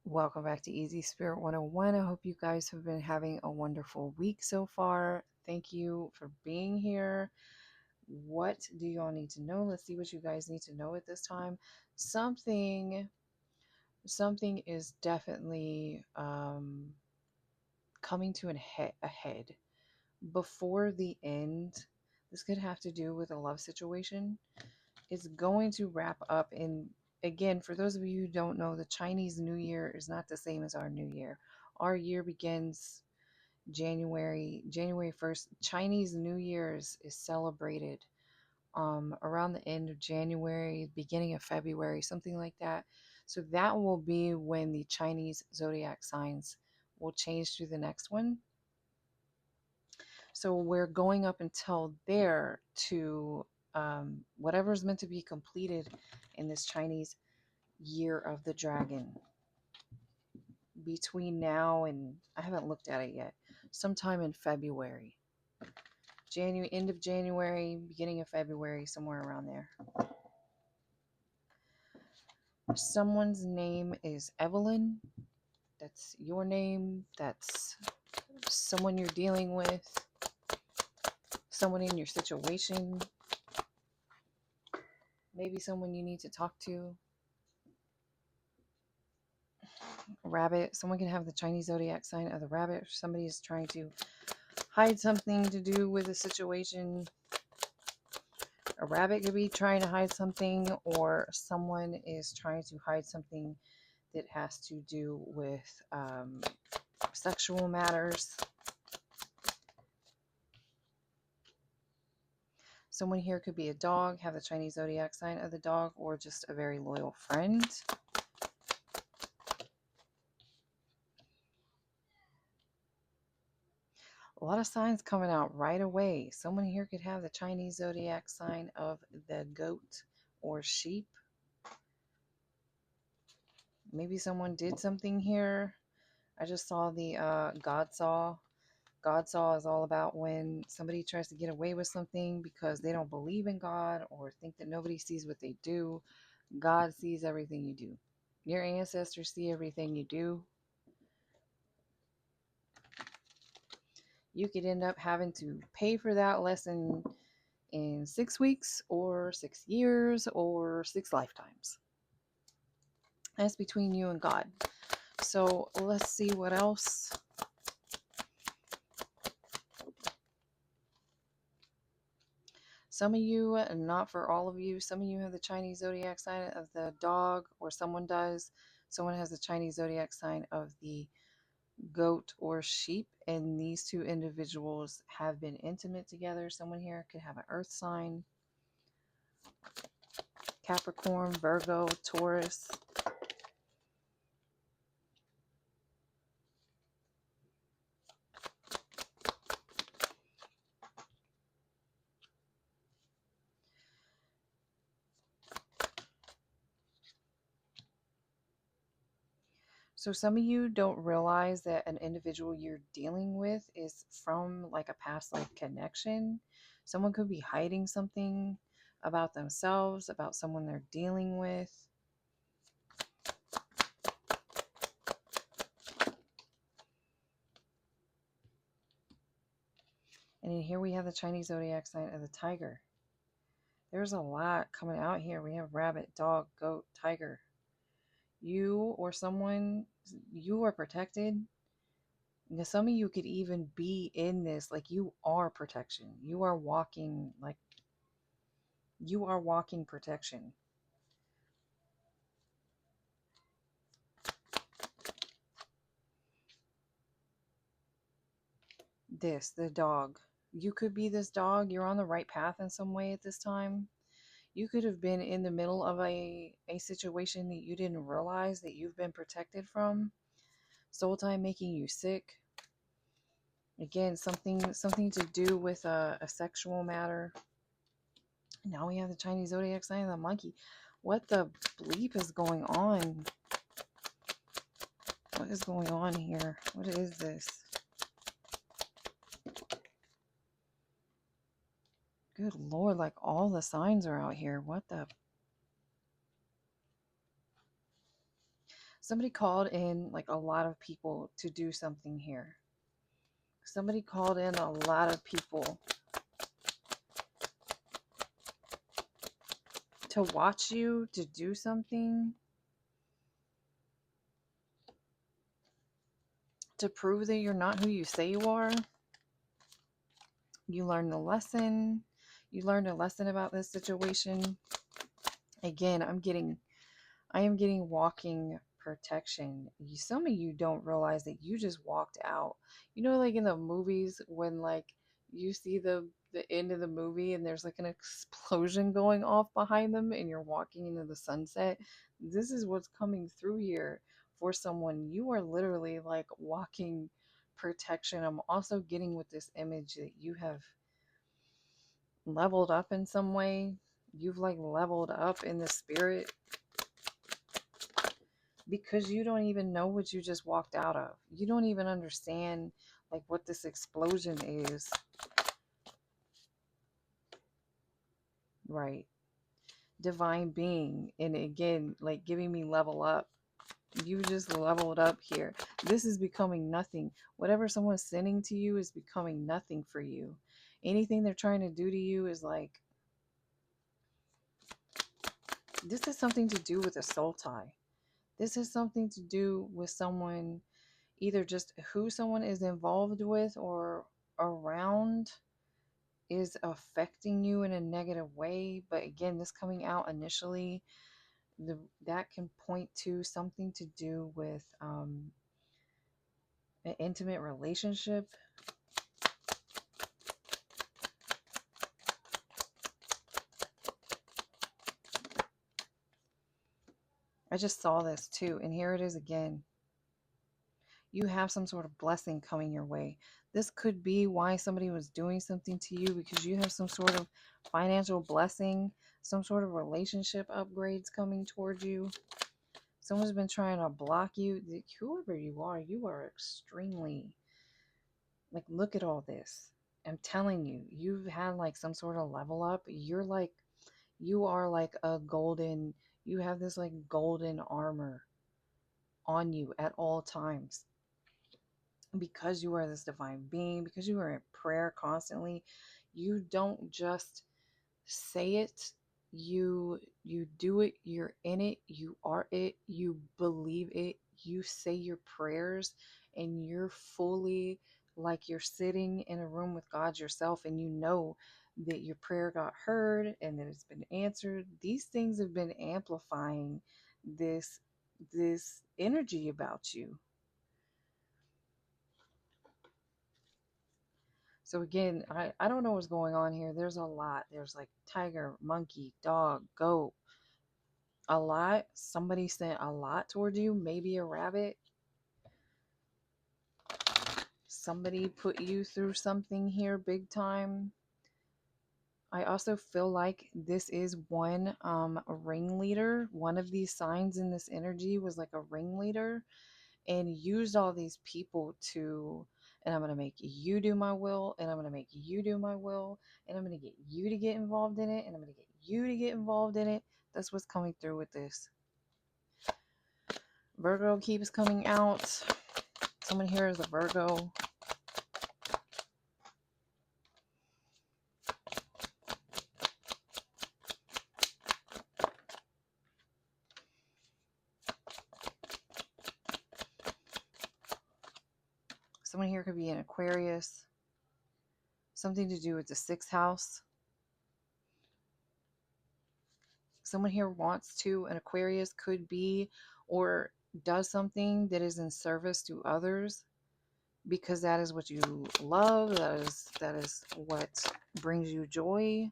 Welcome back to Easy Spirit 101. I hope you guys have been having a wonderful week so far. Thank you for being here. What do you all need to know? Let's see what you guys need to know at this time. Something is definitely coming to a head before the end. This could have to do with a love situation. It's going to wrap up in, again, for those of you who don't know, the Chinese New Year is not the same as our New Year. Our year begins January 1st. Chinese New Year's is celebrated around the end of January, beginning of February, something like that. So that will be when the Chinese zodiac signs will change to the next one. So we're going up until there to whatever's meant to be completed in this Chinese year of the dragon. Between now and, I haven't looked at it yet, sometime in February. End of January, beginning of February, somewhere around there. Someone's name is Evelyn. That's your name. That's someone you're dealing with. Someone in your situation. Maybe someone you need to talk to. Rabbit. Someone can have the Chinese zodiac sign of the rabbit. Somebody is trying to hide something to do with a situation. A rabbit could be trying to hide something, or someone is trying to hide something that has to do with sexual matters. Someone here could be a dog, have the Chinese zodiac sign of the dog, or just a very loyal friend. A lot of signs coming out right away. Someone here could have the Chinese zodiac sign of the goat or sheep. Maybe someone did something here. I just saw the God Saw. God Saw is all about when somebody tries to get away with something because they don't believe in God or think that nobody sees what they do. God sees everything you do. Your ancestors see everything you do. You could end up having to pay for that lesson in 6 weeks or 6 years or 6 lifetimes. That's between you and God. So let's see what else. Some of you, not for all of you, some of you have the Chinese zodiac sign of the dog, or someone does. Someone has the Chinese zodiac sign of the goat or sheep, and these two individuals have been intimate together. Someone here could have an earth sign. Capricorn, Virgo, Taurus. So some of you don't realize that an individual you're dealing with is from like a past life connection. Someone could be hiding something about themselves, about someone they're dealing with. And then here we have the Chinese zodiac sign of the tiger. There's a lot coming out here. We have rabbit, dog, goat, tiger. You or someone, you are protected. Now, some of you could even be in this, like you are protection. You are walking protection. The dog. You could be this dog. You're on the right path in some way at this time. You could have been in the middle of a situation that you didn't realize that you've been protected from. Soul time making you sick. Again, something to do with a sexual matter. Now we have the Chinese zodiac sign of the monkey. What the bleep is going on? What is going on here? What is this? Good Lord, like all the signs are out here. What the? Somebody called in like a lot of people to do something here. Somebody called in a lot of people to watch you, to do something, to prove that you're not who you say you are. You learned the lesson. You learned a lesson about this situation. Again, I am getting walking protection. Some of you don't realize that you just walked out. You know, like in the movies when like you see the end of the movie and there's like an explosion going off behind them and you're walking into the sunset. This is what's coming through here for someone. You are literally like walking protection. I'm also getting with this image that you have leveled up in some way. You've like leveled up in the spirit because you don't even know what you just walked out of. You don't even understand like what this explosion is. Right. Divine being. And again, like giving me level up. You just leveled up here. This is becoming nothing. Whatever someone's sending to you is becoming nothing for you. Anything they're trying to do to you is like, this has something to do with a soul tie. This has something to do with someone, either just who someone is involved with or around is affecting you in a negative way. But again, this coming out initially, that can point to something to do with an intimate relationship. I just saw this too, and here it is again. You have some sort of blessing coming your way. This could be why somebody was doing something to you, because you have some sort of financial blessing, some sort of relationship upgrades coming towards you. Someone's been trying to block you. Whoever you are extremely, like, look at all this. I'm telling you, you've had like some sort of level up. You are like a golden, you have this like golden armor on you at all times. Because you are this divine being, because you are in prayer constantly, you don't just say it, you do it, you're in it, you are it, you believe it, you say your prayers, and you're fully like you're sitting in a room with God yourself, and you know that your prayer got heard and that it's been answered. These things have been amplifying this energy about you. So again, I don't know what's going on here. There's a lot. There's like tiger, monkey, dog, goat. A lot. Somebody sent a lot towards you. Maybe a rabbit. Somebody put you through something here big time. I also feel like this is one ringleader. One of these signs in this energy was like a ringleader and used all these people to, and I'm going to make you do my will, and I'm going to make you do my will, and I'm going to get you to get involved in it, and I'm going to get you to get involved in it. That's what's coming through with this. Virgo keeps coming out. Someone here is a Virgo. Someone here could be an Aquarius. Something to do with the 6th house. Someone here wants to, an Aquarius could be or does something that is in service to others, because that is what you love, that is what brings you joy.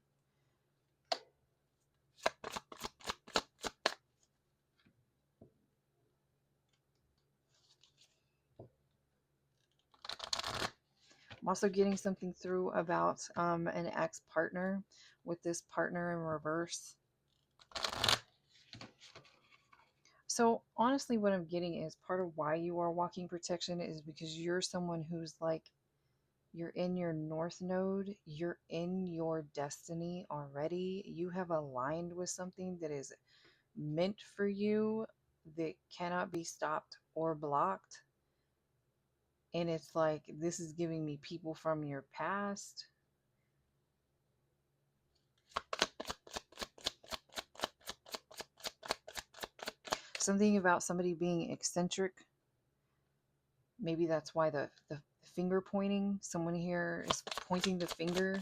I'm also getting something through about an ex-partner, with this partner in reverse. So honestly, what I'm getting is part of why you are walking protection is because you're someone who's like, you're in your north node, you're in your destiny already. You have aligned with something that is meant for you. that cannot be stopped or blocked. And it's like, this is giving me people from your past. Something about somebody being eccentric. Maybe that's why the finger pointing. Someone here is pointing the finger.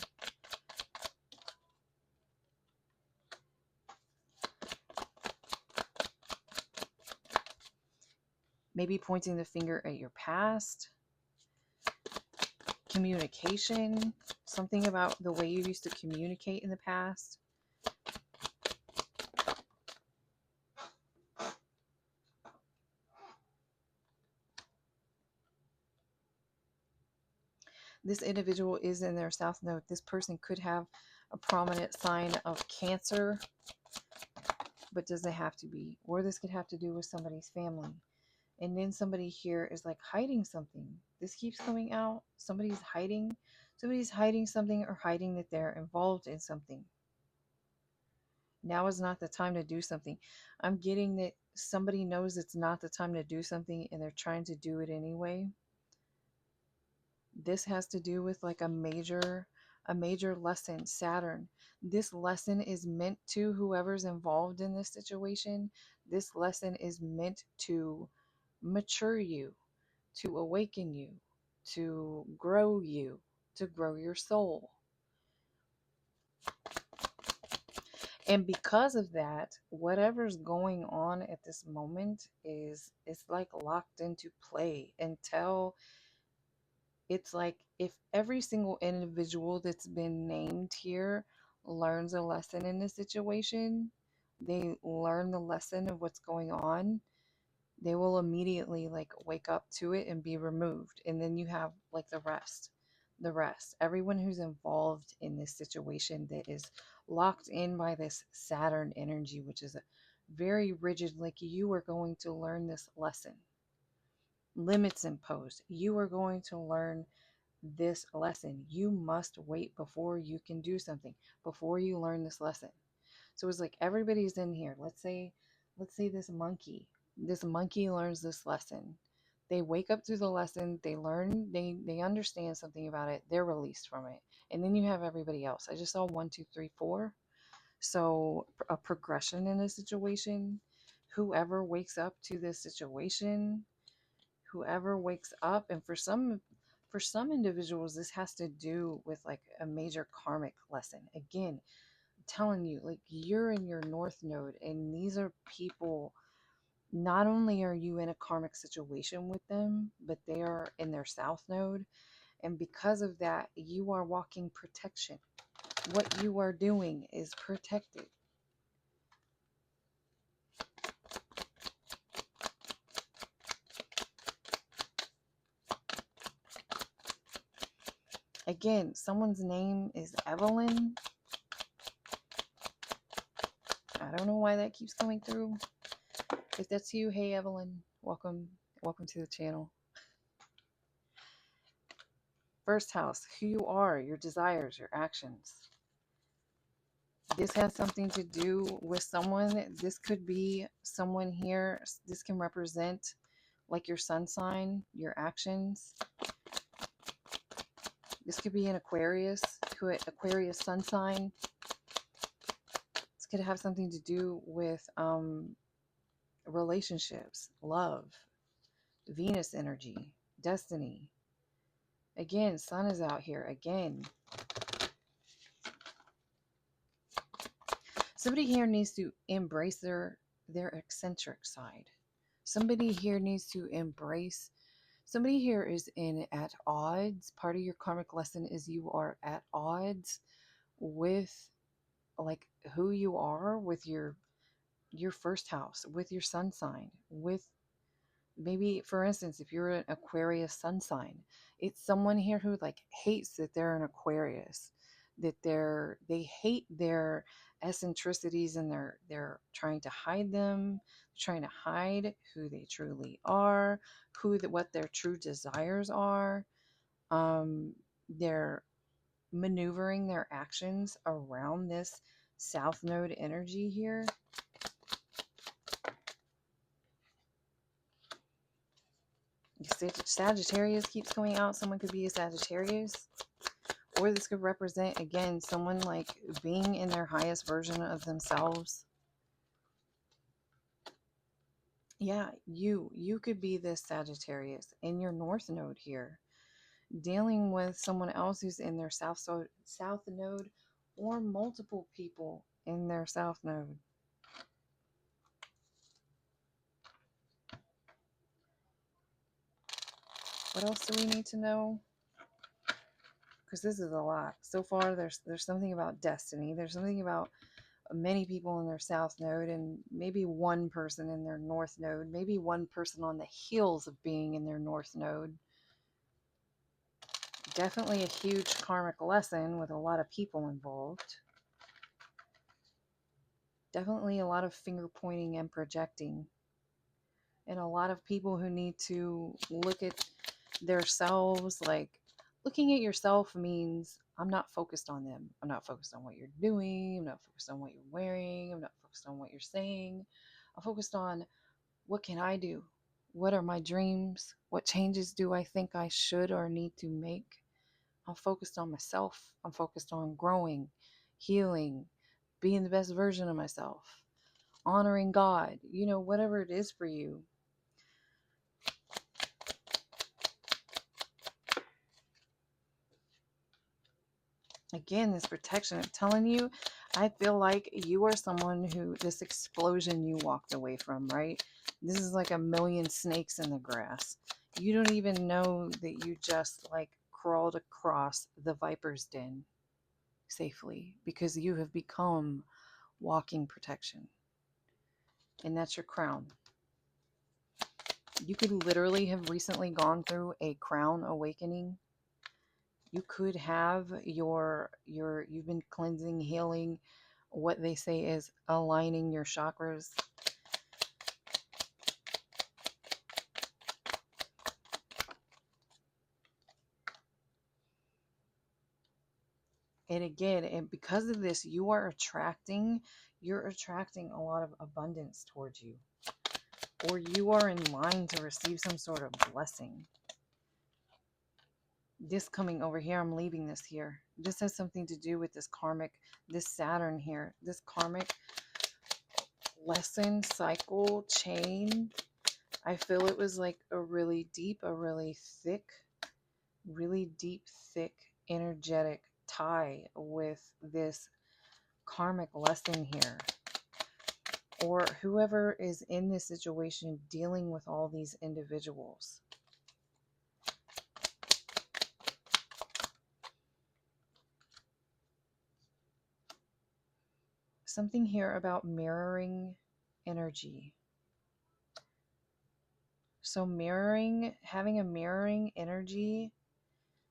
Maybe pointing the finger at your past. Communication. Something about the way you used to communicate in the past. This individual is in their south node. This person could have a prominent sign of Cancer, but doesn't have to be. Or this could have to do with somebody's family. And then somebody here is like hiding something. This keeps coming out. Somebody's hiding. Somebody's hiding something, or hiding that they're involved in something. Now is not the time to do something. I'm getting that somebody knows it's not the time to do something, and they're trying to do it anyway. This has to do with like a major lesson. Saturn. This lesson is meant to whoever's involved in this situation. This lesson is meant to mature you, to awaken you, to grow you, to grow your soul. And because of that, whatever's going on at this moment is, it's like locked into play until it's like, if every single individual that's been named here learns a lesson in this situation, they learn the lesson of what's going on, they will immediately like wake up to it and be removed. And then you have like the rest, everyone who's involved in this situation that is locked in by this Saturn energy, which is a very rigid, like, you are going to learn this lesson. Limits imposed. You are going to learn this lesson. You must wait before you can do something, before you learn this lesson. So it's like everybody's in here. Let's say this monkey learns this lesson. They wake up to the lesson, they learn, they understand something about it, they're released from it. And then you have everybody else. I just saw 1, 2, 3, 4. So a progression in a situation. Whoever wakes up to this situation, whoever wakes up, and for some individuals, this has to do with like a major karmic lesson. Again, I'm telling you, like, you're in your north node, and these are people, not only are you in a karmic situation with them, but they are in their south node. And because of that, you are walking protection. What you are doing is protected. Again, someone's name is Evelyn. I don't know why that keeps coming through. If that's you, hey Evelyn, welcome to the channel. First house, who you are, your desires, your actions. This has something to do with someone. This could be someone here. This can represent like your sun sign, your actions. This could be an Aquarius sun sign. This could have something to do with relationships, love, Venus energy, destiny. Again, sun is out here again. Somebody here needs to embrace their eccentric side. Somebody here needs to embrace. Somebody here is at odds. Part of your karmic lesson is you are at odds with like who you are, with your first house, with your sun sign, with maybe, for instance, if you're an Aquarius sun sign, it's someone here who like hates that they're an Aquarius, that they hate their eccentricities, and they're trying to hide them, trying to hide who they truly are, what their true desires are. They're maneuvering their actions around this south node energy here. Sagittarius keeps coming out. Someone could be a Sagittarius. Or this could represent, again, someone like being in their highest version of themselves. Yeah, you could be this Sagittarius in your North Node here, dealing with someone else who's in their South Node, or multiple people in their South Node. What else do we need to know? Because this is a lot. So far, there's something about destiny. There's something about many people in their South Node, and maybe one person in their North Node. Maybe one person on the heels of being in their North Node. Definitely a huge karmic lesson with a lot of people involved. Definitely a lot of finger pointing and projecting. And a lot of people who need to look at themselves. Like, looking at yourself means I'm not focused on them. I'm not focused on what you're doing. I'm not focused on what you're wearing. I'm not focused on what you're saying. I'm focused on, what can I do? What are my dreams? What changes do I think I should or need to make? I'm focused on myself. I'm focused on growing, healing, being the best version of myself, honoring God, whatever it is for you. Again, this protection, I'm telling you, I feel like you are someone who, this explosion you walked away from, right? This is like a million snakes in the grass. You don't even know that you just like crawled across the viper's den safely, because you have become walking protection. And that's your crown. You could literally have recently gone through a crown awakening. You could have you've been cleansing, healing, what they say is aligning your chakras. And again, and because of this, you're attracting a lot of abundance towards you, or you are in line to receive some sort of blessing. This coming over here, I'm leaving this here. This has something to do with this Saturn here, this karmic lesson, cycle, chain. I feel it was like a really deep, thick energetic tie with this karmic lesson here. Or whoever is in this situation dealing with all these individuals. Something here about mirroring energy. So having a mirroring energy,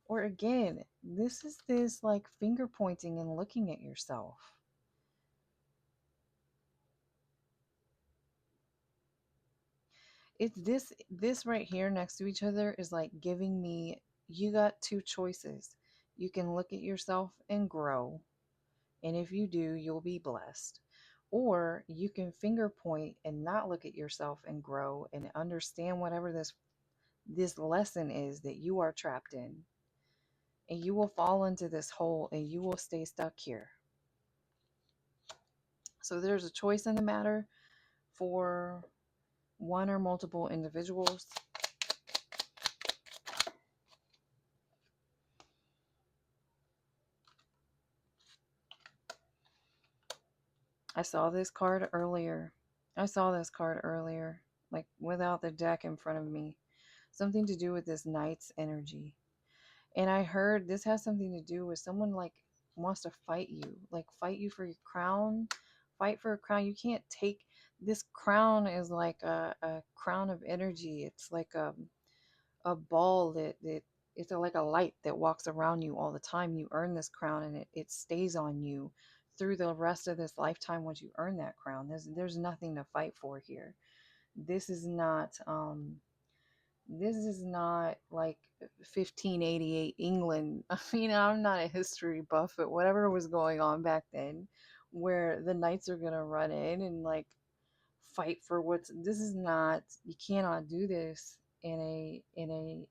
or again, this is this like finger pointing and looking at yourself. It's this right here next to each other is like giving me, you got two choices. You can look at yourself and grow, and if you do, you'll be blessed. Or you can finger point and not look at yourself and grow and understand whatever this lesson is that you are trapped in. And you will fall into this hole and you will stay stuck here. So there's a choice in the matter for one or multiple individuals. I saw this card earlier. Like without the deck in front of me. Something to do with this knight's energy. And I heard this has something to do with someone like wants to fight you. Like fight you for your crown. Fight for a crown. You can't take, this crown is like a crown of energy. It's like a ball that it's like a light that walks around you all the time. You earn this crown and it stays on you through the rest of this lifetime. Once you earn that crown, there's nothing to fight for here. This is not like 1588 England. I mean, I'm not a history buff, but whatever was going on back then, where the knights are gonna run in and like fight for this is not, you cannot do this in a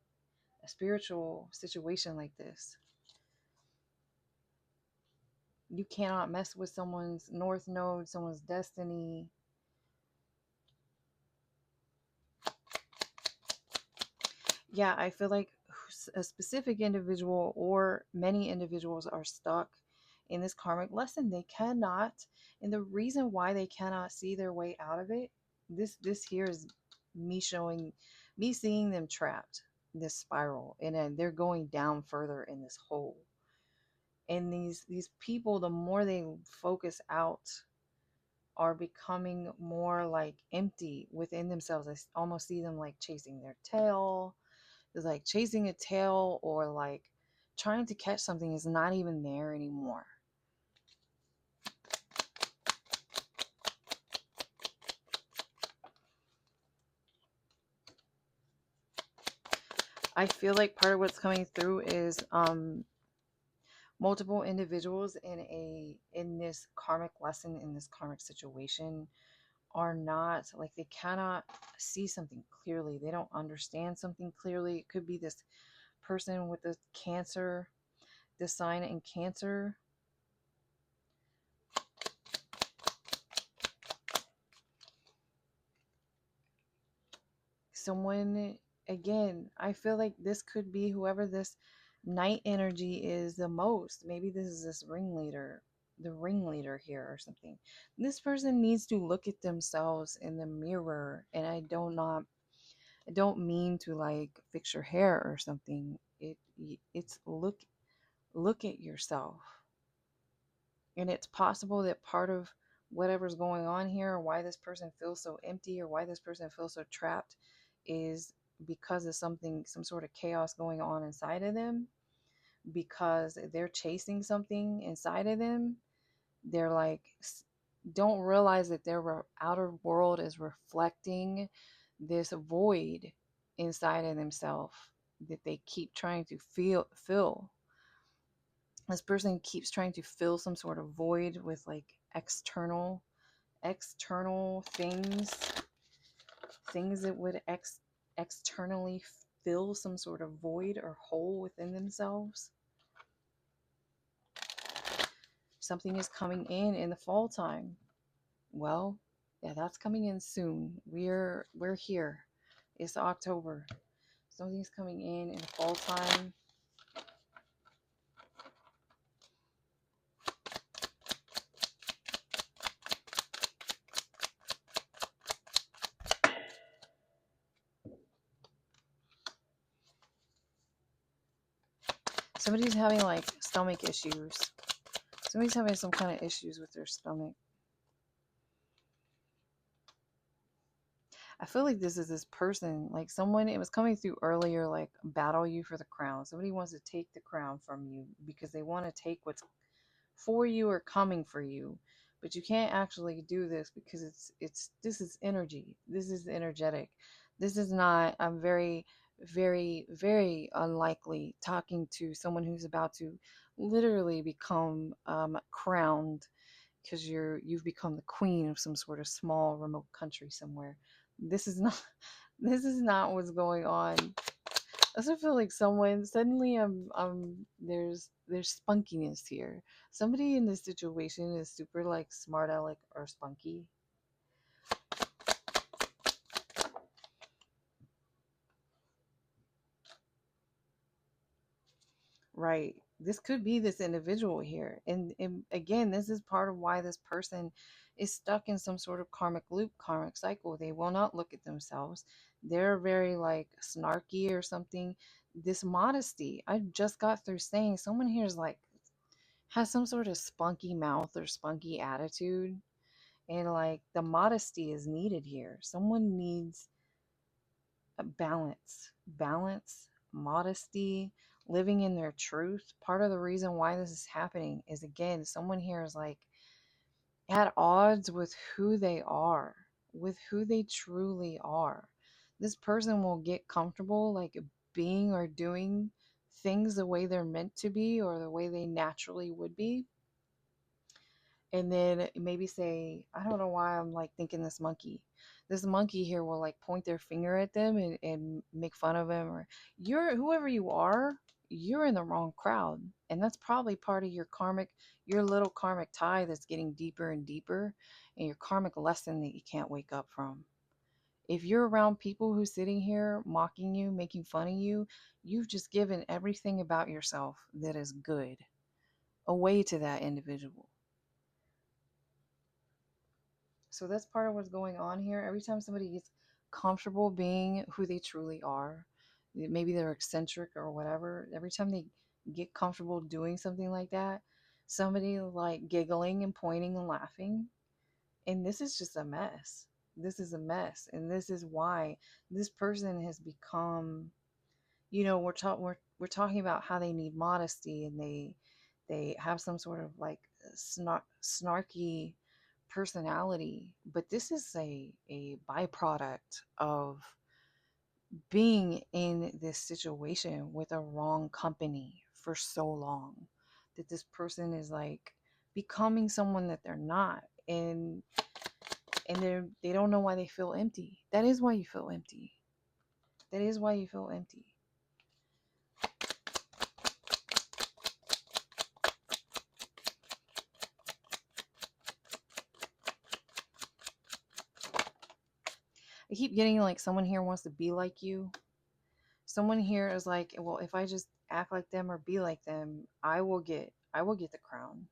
spiritual situation like this. You cannot mess with someone's north node, someone's destiny. Yeah, I feel like a specific individual or many individuals are stuck in this karmic lesson. They cannot, and the reason why they cannot see their way out of it, this here is me seeing them trapped in this spiral, and then they're going down further in this hole. And these people, the more they focus out, are becoming more like empty within themselves. Almost see them like chasing their tail. It's like chasing a tail, or like trying to catch something is not even there anymore. I feel like part of what's coming through is multiple individuals in this karmic lesson, in this karmic situation, are not like, they cannot see something clearly. They don't understand something clearly. It could be this person with the Cancer, the sign in Cancer. Someone, again, I feel like this could be whoever this night energy is the most. Maybe this is this ringleader, the ringleader here or something. This person needs to look at themselves in the mirror. And I don't mean to like fix your hair or something. It's look at yourself. And it's possible that part of whatever's going on here, or why this person feels so empty, or why this person feels so trapped, is because of something, some sort of chaos going on inside of them, because they're chasing something inside of them. They're like, don't realize that their outer world is reflecting this void inside of themselves that they keep trying to fill. This person keeps trying to fill some sort of void with like external things that would externally fill some sort of void or hole within themselves. Something is coming in the fall time. Well, yeah, that's coming in soon. We're here. It's October. Something's coming in the fall time. Somebody's having like stomach issues. Somebody's having some kind of issues with their stomach. I feel like this is this person, like someone, it was coming through earlier, like battle you for the crown. Somebody wants to take the crown from you because they want to take what's for you or coming for you. But you can't actually do this because this is energy. This is energetic. This is not, I'm very, very, very unlikely talking to someone who's about to literally become crowned, because you've become the queen of some sort of small remote country somewhere. This is not this is not what's going on. I also feel like someone suddenly, there's spunkiness here. Somebody in this situation is super like smart aleck or spunky. Right. This could be this individual here. And again, this is part of why this person is stuck in some sort of karmic loop, karmic cycle. They will not look at themselves. They're very like snarky or something. This modesty, I just got through saying someone here is like, has some sort of spunky mouth or spunky attitude. And like the modesty is needed here. Someone needs a balance, modesty, living in their truth. Part of the reason why this is happening is, again, someone here is like at odds with who they are, with who they truly are. This person will get comfortable like being or doing things the way they're meant to be or the way they naturally would be. And then maybe say, I don't know why I'm like thinking this monkey here will like point their finger at them and make fun of him, or you're whoever you are, you're in the wrong crowd. And that's probably part of your little karmic tie that's getting deeper and deeper, and your karmic lesson that you can't wake up from. If you're around people who's sitting here mocking you, making fun of you, you've just given everything about yourself that is good away to that individual. So that's part of what's going on here. Every time somebody gets comfortable being who they truly are, maybe they're eccentric or whatever, every time they get comfortable doing something like that, somebody like giggling and pointing and laughing. And this is just a mess. This is a mess. And this is why this person has become, we're talking about how they need modesty, and they have some sort of like snarky personality, but this is a byproduct of being in this situation with a wrong company for so long, that this person is like becoming someone that they're not, and they don't know why they feel empty. That is why you feel empty. That is why you feel empty. I keep getting like someone here wants to be like you. Someone here is like, well, if I just act like them or be like them, I will get the crown.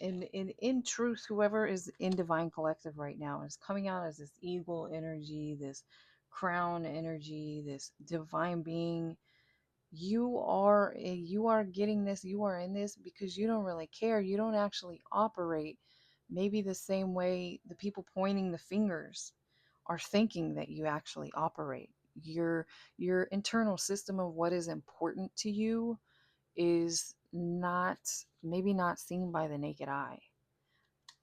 And in truth, whoever is in Divine Collective right now is coming out as this eagle energy, this crown energy, this divine being. You are getting this, you are in this because you don't really care. You don't actually operate maybe the same way the people pointing the fingers are thinking that you actually operate. Your internal system of what is important to you is not, maybe not seen by the naked eye.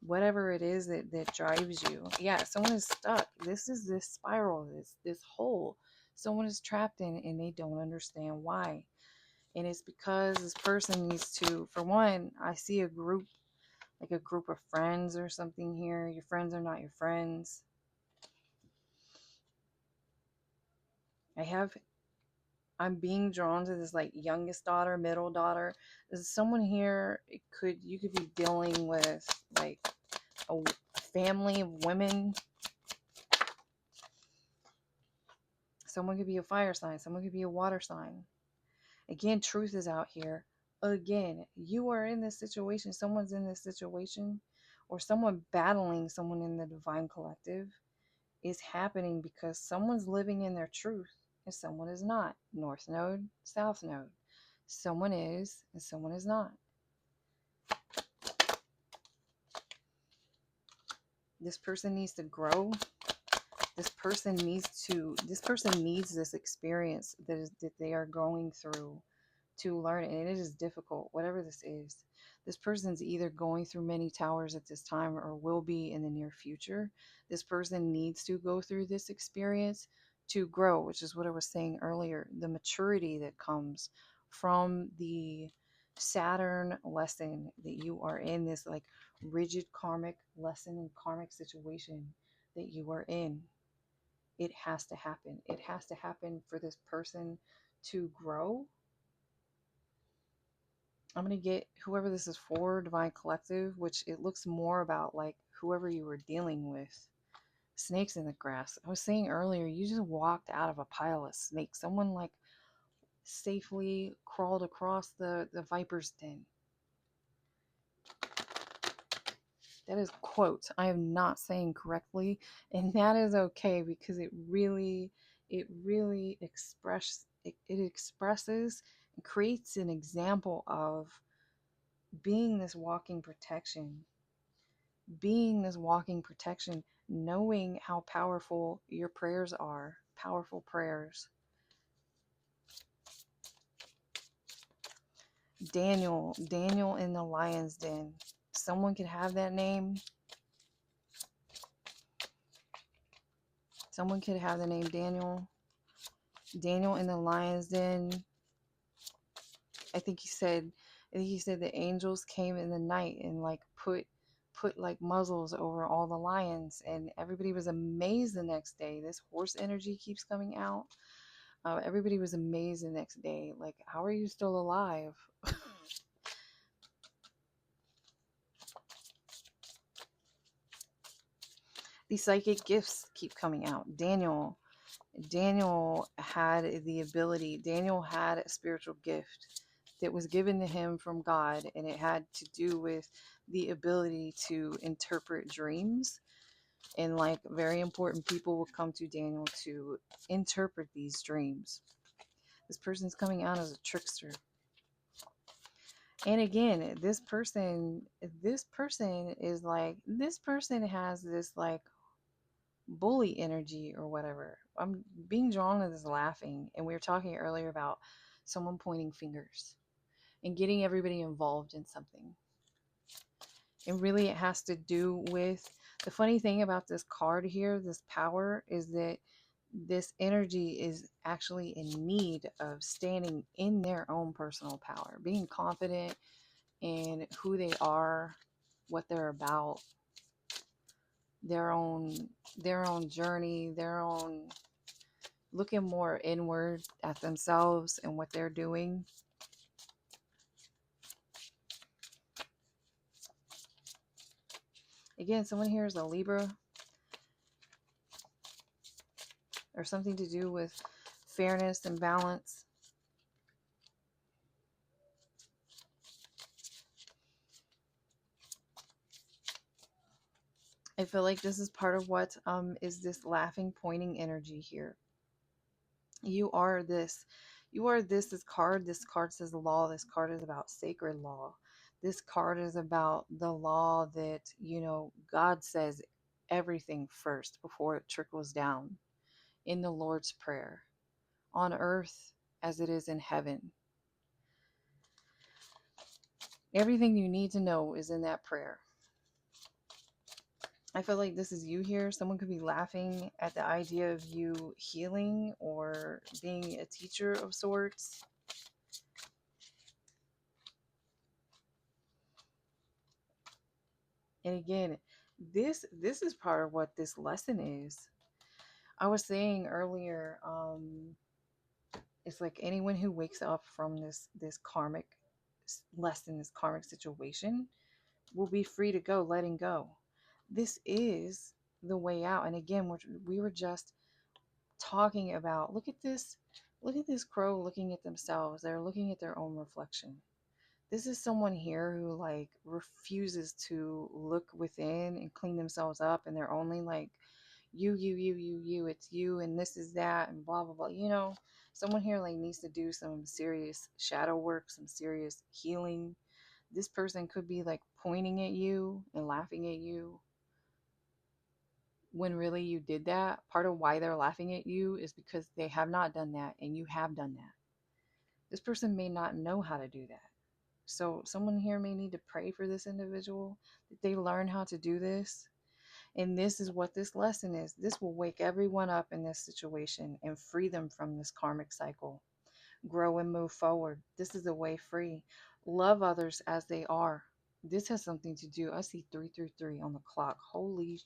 Whatever it is that drives you. Yeah, someone is stuck. This is this spiral, this hole someone is trapped in, and they don't understand why. And it's because this person needs to, for one, I see a group, like a group of friends or something here. Your friends are not your friends. I'm being drawn to this like youngest daughter, middle daughter. There's someone here, you could be dealing with like a family of women. Someone could be a fire sign, someone could be a water sign. Again, truth is out here. Again, you are in this situation, someone's in this situation, or someone battling someone in the Divine Collective is happening because someone's living in their truth and someone is not. North node, south node. Someone is and someone is not. This person needs to grow. This person needs this experience that they are going through to learn it. And it is difficult, whatever this is. This person's either going through many towers at this time or will be in the near future. This person needs to go through this experience to grow, which is what I was saying earlier. The maturity that comes from the Saturn lesson, that you are in this like rigid karmic lesson and karmic situation that you are in. It has to happen. It has to happen for this person to grow. I'm going to get whoever this is for, Divine Collective, which it looks more about like whoever you were dealing with. Snakes in the grass. I was saying earlier, you just walked out of a pile of snakes. Someone like safely crawled across the viper's den. That is quote. I am not saying correctly, and that is okay because it really expresses and creates an example of being this walking protection, knowing how powerful your prayers are, powerful prayers. Daniel in the lion's den. Someone could have that name. Someone could have the name Daniel. Daniel in the lion's den. I think he said And he said the angels came in the night and like put like muzzles over all the lions, and everybody was amazed the next day. This horse energy keeps coming out. Everybody was amazed the next day. Like, how are you still alive? These psychic gifts keep coming out. Daniel had the ability. Daniel had a spiritual gift that was given to him from God, and it had to do with the ability to interpret dreams. And like very important people will come to Daniel to interpret these dreams. This person's coming out as a trickster. And again, this person is like, this person has this like bully energy or whatever. I'm being drawn to this laughing, and we were talking earlier about someone pointing fingers and getting everybody involved in something. And really, it has to do with the funny thing about this card here, this power, is that this energy is actually in need of standing in their own personal power, being confident in who they are, what they're about, their own journey, their own looking more inward at themselves and what they're doing. Again, someone here is a Libra, or something to do with fairness and balance. I feel like this is part of what is this laughing, pointing energy here. You are this. You are this. This card says law. This card is about sacred law. This card is about the law that, you know, God says everything first before it trickles down in the Lord's Prayer, on earth as it is in heaven. Everything you need to know is in that prayer. I feel like this is you here. Someone could be laughing at the idea of you healing or being a teacher of sorts. And again, this is part of what this lesson is. I was saying earlier, it's like anyone who wakes up from this karmic lesson, this karmic situation, will be free to go, letting go. This is the way out. And again, we were just talking about, look at this crow looking at themselves. They're looking at their own reflection. This is someone here who like refuses to look within and clean themselves up, and they're only like, you, it's you, and this is that, and blah blah blah. You know, someone here like needs to do some serious shadow work, some serious healing. This person could be like pointing at you and laughing at you when really you did that. Part of why they're laughing at you is because they have not done that and you have done that. This person may not know how to do that. So someone here may need to pray for this individual, that they learn how to do this. And this is what this lesson is. This will wake everyone up in this situation and free them from this karmic cycle. Grow and move forward. This is a way free. Love others as they are. This has something to do. I see 333 on the clock. Holy,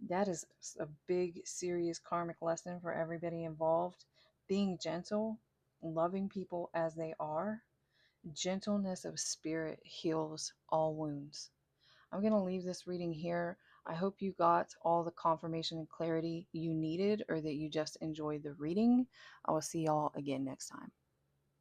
that is a big, serious karmic lesson for everybody involved. Being gentle, loving people as they are. Gentleness of spirit heals all wounds. I'm going to leave this reading here. I hope you got all the confirmation and clarity you needed, or that you just enjoyed the reading. I will see y'all again next time.